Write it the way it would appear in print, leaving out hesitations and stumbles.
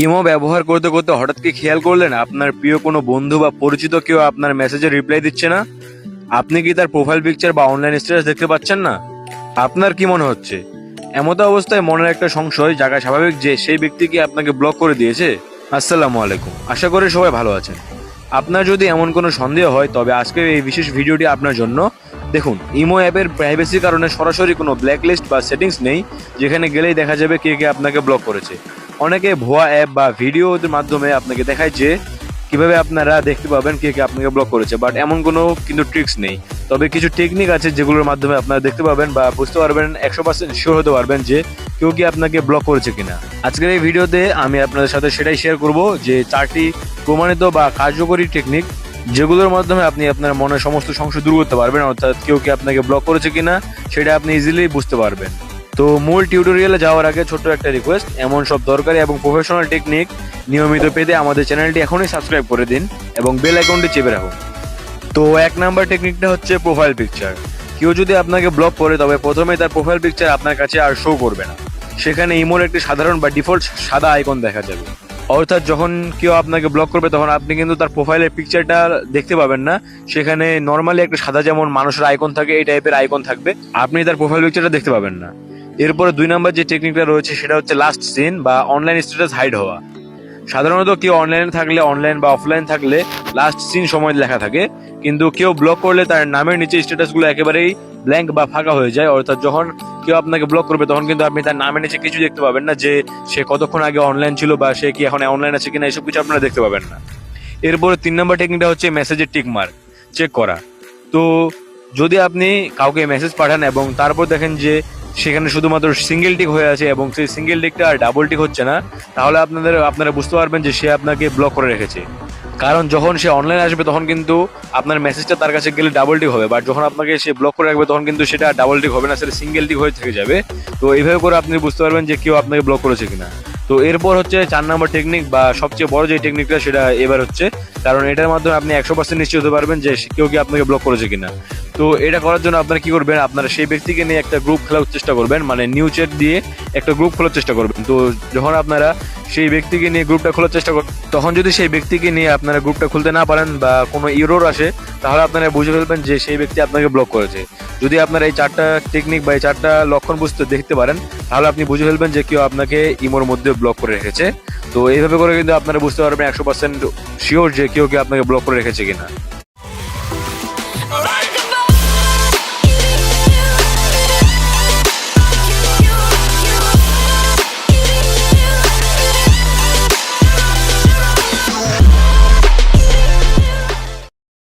Imo ব্যবহার করতে করতে হঠাৎ কি খেয়াল করলেন আপনার প্রিয় কোনো বন্ধু বা পরিচিত কেউ আপনার মেসেজে রিপ্লাই দিচ্ছে না? আপনি কি তার প্রোফাইল পিকচার বা অনলাইন স্ট্যাটাস দেখতে পাচ্ছেন না? আপনার কি মনে হচ্ছে? এমত অবস্থায় মনের একটা সংশয় জায়গা স্বাভাবিক যে সেই ব্যক্তি কি আপনাকে ব্লক করে দিয়েছে? আসসালামু আলাইকুম, আশা করি সবাই ভালো আছেন। আপনার যদি এমন কোনো সন্দেহ হয় তবে আজকের এই বিশেষ ভিডিওটি আপনার জন্য। দেখুন, ইমো অ্যাপের প্রাইভেসির কারণে সরাসরি কোনো ব্ল্যাকলিস্ট বা সেটিংস নেই যেখানে গেলেই দেখা যাবে কে কে আপনাকে ব্লক করেছে। অনেকে ভুয়া অ্যাপ বা ভিডিওর মাধ্যমে আপনাকে দেখায় যে কিভাবে আপনারা দেখতে পাবেন কে কে আপনাকে ব্লক করেছে, বাট এমন কোনো কিন্তু ট্রিক্স নেই। তবে কিছু টেকনিক আছে যেগুলোর মাধ্যমে আপনারা দেখতে পাবেন বা বুঝতে পারবেন, 100% শিওর হতে পারবেন যে কেউ কি আপনাকে ব্লক করেছে কিনা। আজকের এই ভিডিওতে আমি আপনাদের সাথে সেটাই শেয়ার করব যে 4টি প্রমাণিত বা কার্যকরী টেকনিক যেগুলোর মাধ্যমে আপনি আপনার মনের সমস্ত সংশয় দূর করতে পারবেন, অর্থাৎ কেউ কি আপনাকে ব্লক করেছে কিনা সেটা আপনি ইজিলি বুঝতে পারবেন। তো মূল টিউটোরিয়ালে যাওয়ার আগে ছোট্ট একটা রিকোয়েস্ট, এমন সব দরকারি এবং প্রফেশনাল টেকনিক নিয়মিত পেতে আমাদের চ্যানেলটি এখনই সাবস্ক্রাইব করে দিন এবং বেল আইকনটি চেপে রাখুন। তো 1 নাম্বার টেকনিকটা হচ্ছে প্রোফাইল পিকচার। কেউ যদি আপনাকে ব্লক করে তবে প্রথমে তার প্রোফাইল পিকচার আপনার কাছে আর শো করবে না। সেখানে ইমোর একটি সাধারণ বা ডিফল্ট সাদা আইকন দেখা যাবে। অর্থাৎ যখন কেউ আপনাকে ব্লক করবে তখন আপনি কিন্তু তার প্রোফাইলের পিকচারটা দেখতে পাবেন না। সেখানে নর্মালি একটা সাদা যেমন মানুষের আইকন থাকে এই টাইপের আইকন থাকবে, আপনি তার প্রোফাইল পিকচারটা দেখতে পাবেন না। এরপরে 2 নাম্বার যে টেকনিকটা রয়েছে সেটা হচ্ছে লাস্ট সিন বা অনলাইন স্ট্যাটাস হাইড হওয়া। সাধারণত কেউ অনলাইনে থাকলে, অনলাইন বা অফলাইন থাকলে লাস্ট সিন সময় লেখা থাকে, কিন্তু কেউ ব্লক করলে তার নামের নিচে স্ট্যাটাসগুলো একেবারেই ব্ল্যাঙ্ক বা ফাঁকা হয়ে যায়। অর্থাৎ যখন কেউ আপনাকে ব্লক করবে তখন কিন্তু আপনি তার নামের নিচে কিছু দেখতে পাবেন না, যে সে কতক্ষণ আগে অনলাইন ছিল বা সে কি এখন অনলাইন আছে কিনা, এসব কিছু আপনারা দেখতে পাবেন না। এরপরে 3 নম্বর টেকনিকটা হচ্ছে মেসেজের টিক মার্ক চেক করা। তো যদি আপনি কাউকে মেসেজ পাঠান এবং তারপর দেখেন যে সেখানে শুধুমাত্র সিঙ্গেল টিক হয়ে আছে এবং সেই সিঙ্গেল টিকটা আর ডাবল টিক হচ্ছে না, তাহলে আপনারা বুঝতে পারবেন যে সে আপনাকে ব্লক করে রেখেছে। কারণ যখন সে অনলাইন আসবে তখন কিন্তু আপনার মেসেজটা তার কাছে গেলে ডাবল টিক হবে, বাট যখন আপনাকে সে ব্লক করে রাখবে তখন কিন্তু সেটা ডাবল টিক হবে না, সেটা সিঙ্গেল টিক হয়ে থেকে যাবে। তো এইভাবে করে আপনি বুঝতে পারবেন যে কেউ আপনাকে ব্লক করেছে কিনা। তো এরপর হচ্ছে 4 নম্বর টেকনিক বা সবচেয়ে বড় যে টেকনিকটা সেটা এবার হচ্ছে, কারণ এটার মাধ্যমে আপনি 100% নিশ্চিত হতে পারবেন যে কেউ কি আপনাকে ব্লক করেছে কিনা। তো এটা করার জন্য আপনারা কি করবেন, আপনারা সেই ব্যক্তিকে নিয়ে একটা গ্রুপ খোলার চেষ্টা করবেন, মানে নিউ চ্যাট দিয়ে একটা গ্রুপ খোলার চেষ্টা করবেন। তো যখন আপনারা সেই ব্যক্তিকে নিয়ে গ্রুপটা খোলার চেষ্টা করবেন তখন যদি সেই ব্যক্তিকে নিয়ে আপনারা গ্রুপটা খুলতে না পারেন বা কোনো ইরর আসে, তাহলে আপনারা বুঝে ফেলবেন যে সেই ব্যক্তি আপনাকে ব্লক করেছে। যদি আপনারা এই 4টা টেকনিক বা এই 4টা লক্ষণ বুঝতে দেখতে পারেন তাহলে আপনি বুঝে ফেলবেন যে কেউ আপনাকে ইমোর মধ্যে ব্লক করে রেখেছে। তো এইভাবে করে কিন্তু আপনারা বুঝতে পারবেন 100% শিওর যে কেউ আপনাকে ব্লক করে রেখেছে কিনা।